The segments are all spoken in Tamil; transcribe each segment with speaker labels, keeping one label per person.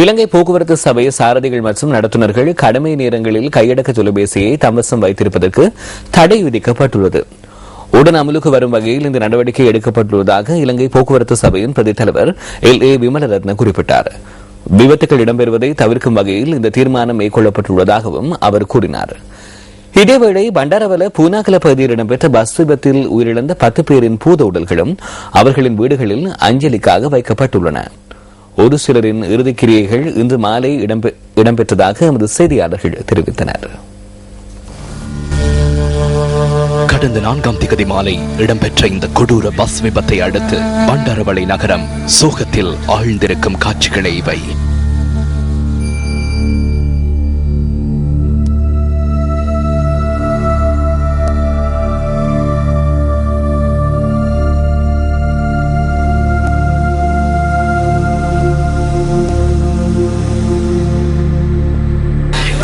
Speaker 1: இலங்கை போக்குவரத்து சபை சாரதிகள் மற்றும் நடத்துனர்கள் கடமை நேரங்களில் கையடக்க தொலைபேசியை தம்வசம் வைத்திருப்பதற்கு தடை விதிக்கப்பட்டுள்ளது. உடன் அமலுக்கு வரும் வகையில் இந்த நடவடிக்கை எடுக்கப்பட்டுள்ளதாக இலங்கை போக்குவரத்து சபையின் பிரதி தலைவர் LA விமலரத்ன குறிப்பிட்டார். விபத்துகள் இடம்பெறுவதை தவிர்க்கும் வகையில் இந்த தீர்மானம் மேற்கொள்ளப்பட்டுள்ளதாகவும் அவர் கூறினார். இதேவேளை பண்டாரவல பூனாகல பகுதியில் இடம்பெற்ற பஸ் விபத்தில் உயிரிழந்த 10 பேரின் பூத உடல்களும் அவர்களின் வீடுகளில் அஞ்சலிக்காக வைக்கப்பட்டுள்ளன. ஒரு சிலரின் இறுதிக்கிரியைகள் இன்று மாலை இடம்பெற்றதாக எமது செய்தியாளர்கள் தெரிவித்தனர்.
Speaker 2: கடந்த 4ஆம் திகதி மாலை இடம்பெற்ற இந்த கொடூர பஸ் விபத்தை அடுத்து பண்டாரவளை நகரம் சோகத்தில் ஆழ்ந்திருக்கும் காட்சிகளே இவை.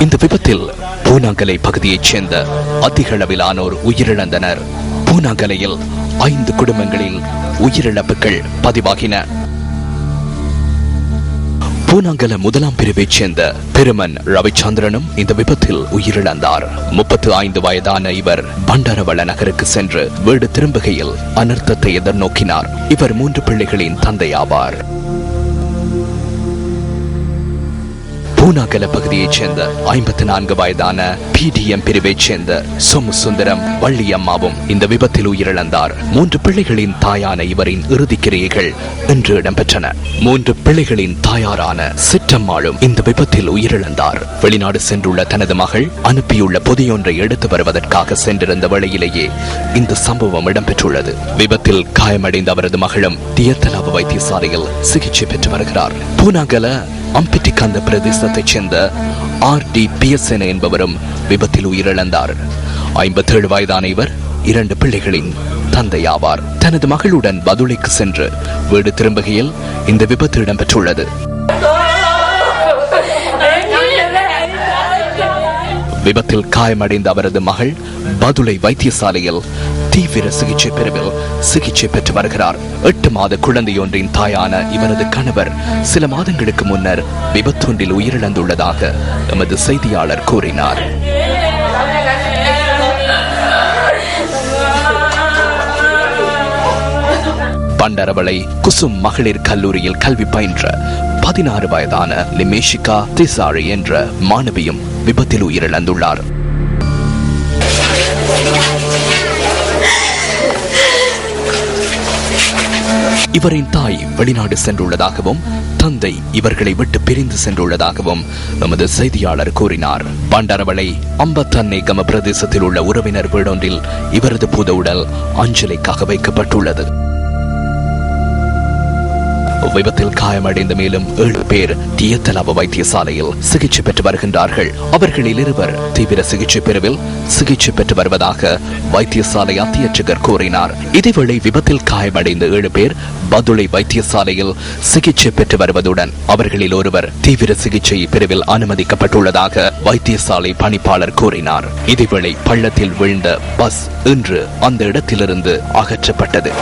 Speaker 2: இந்த விபத்தில் பூனாங்கலை பகுதியைச் சேர்ந்த அதிக அளவிலானோர் உயிரிழந்தனர். பூனாங்கலையில் 5 குடும்பங்களில் உயிரிழப்புகள் பதிவாகின. பூனாங்கல 1ஆம் பிரிவைச் சேர்ந்த பெருமன் ரவிச்சந்திரனும் இந்த விபத்தில் உயிரிழந்தார். 35 வயதான இவர் பண்டாரவள நகருக்கு சென்று வீடு திரும்புகையில் அனர்த்தத்தை எதிர்நோக்கினார். இவர் 3 பிள்ளைகளின் தந்தையாவார். பூனாகல பகுதியைச் சேர்ந்த 54 வயதான PDM பிரிவைச் சேர்ந்த சோமு சுந்தரம் வள்ளியம்மாவும் இந்த விபத்தில் உயிரிழந்தார். 3 பிள்ளைகளின் தாயான இவரின் இறுதிக்கிரியைகள் இன்று இடம்பெற்றன. 3 பிள்ளைகளின் தாயாரான சிற்றம்மாளும் இந்த விபத்தில் உயிரிழந்தார். வெளிநாடு சென்றுள்ள தனது மகள் அனுப்பியுள்ள பொதியொன்றை எடுத்து வருவதற்காக சென்றிருந்த வேளையிலேயே இந்த சம்பவம் இடம்பெற்றுள்ளது. விபத்தில் காயமடைந்த அவரது மகளும் தியத்தலாவு வைத்தியசாலையில் சிகிச்சை பெற்று வருகிறார். பூனாகல அம்பிட்டிகந்த பிரதேசத்தைச் சேர்ந்த RDPSN என்பவரும் விபத்தில் உயிரிழந்தார். 57 வயதான இவர் 2 பிள்ளைகளின் தந்தையாவார். தனது மகளுடன் பதுளைக்கு சென்று வீடு திரும்புகையில் இந்த விபத்து இடம்பெற்றுள்ளது. விபத்தில் காயமடைந்த அவரது மகள் பதுளை வைத்தியசாலையில் தீவிர சிகிச்சை பிரிவில் சிகிச்சை பெற்று வருகிறார். 8 மாத குழந்தையொன்றின் தாயான இவரது கணவர் சில மாதங்களுக்கு முன்னர் விபத்தொன்றில் உயிரிழந்துள்ளதாக எமது செய்தியாளர் கூறினார். பண்டரவளை குசும் மகளிர் கல்லூரியில் கல்வி பயின்ற 16 வயதான லிமேஷிகா திசாரி என்ற மாணவியும் விபத்தில் உயிரிழந்துள்ளார். இவரின் தாய் வெளிநாடு சென்றுள்ளதாகவும் தந்தை இவர்களை விட்டு பிரிந்து சென்றுள்ளதாகவும் எமது செய்தியாளர் கூறினார். பண்டாரவளை அம்பத்தன்னேகம பிரதேசத்தில் உள்ள உறவினர் வீடொன்றில் இவரது பூத உடல் அஞ்சலிக்காக வைக்கப்பட்டுள்ளது. விபத்தில் காயமடைந்த மேலும் 7 பேர் தியத்தலாவு வைத்தியசாலையில் சிகிச்சை பெற்று வருகின்றார்கள். அவர்களில் 2 தீவிர சிகிச்சை பிரிவில் சிகிச்சை பெற்று வருவதாக வைத்தியசாலை அத்தியட்சகர் கூறினார். இதேவேளை விபத்தில் காயமடைந்த 7 பேர் பதுளை வைத்தியசாலையில் சிகிச்சை பெற்று வருவதுடன் அவர்களில் 1 தீவிர சிகிச்சை பிரிவில் அனுமதிக்கப்பட்டுள்ளதாக வைத்தியசாலை பணிப்பாளர் கூறினார். இதேவேளை பள்ளத்தில் விழுந்த பஸ் இன்று அந்த இடத்திலிருந்து அகற்றப்பட்டது.